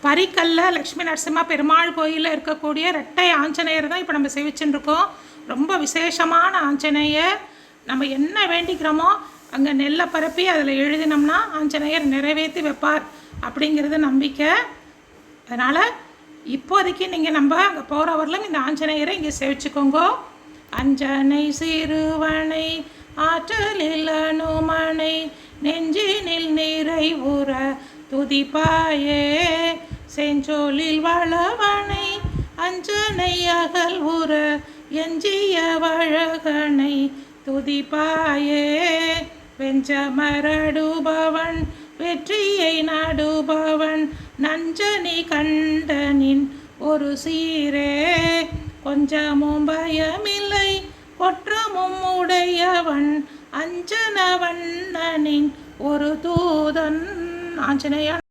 பரிக்கல்ல லக்ஷ்மி நரசிம்ம பெருமாள் கோயிலில் இருக்கக்கூடிய ரெட்டை ஆஞ்சநேயர் தான் இப்போ நம்ம சேவிச்சுட்டு இருக்கோம். ரொம்ப விசேஷமான ஆஞ்சநேயர். நம்ம என்ன வேண்டிக்கிறோமோ அங்கே நெல்லை பரப்பி அதில் எழுதினோம்னா ஆஞ்சநேயர் நிறைவேற்றி வைப்பார் அப்படிங்கிறது நம்பிக்கை. அதனால் இப்போதைக்கு நீங்கள் நம்ம அங்கே போகிறவர்களும் இந்த ஆஞ்சநேயரை இங்கே சேவிச்சுக்கோங்க. அஞ்சனை சிறுவனை ஆற்றலில் அனுமனை நெஞ்சினில் நிறைவுற துதிப்பாயே செஞ்சோலில் வளவனை அஞ்சனை அகல் உற எஞ்சிய வழகனை துதிப்பாயே வெஞ்சமரடுபவன் வெற்றியை நடுபவன் நஞ்சனி கண்டனின் ஒரு சீரே கொஞ்சமும் பயமில்லை கொற்றமும் உடையவன் அஞ்சனவண்ணனின் ஒரு தூதன். ஆஞ்சநேயன்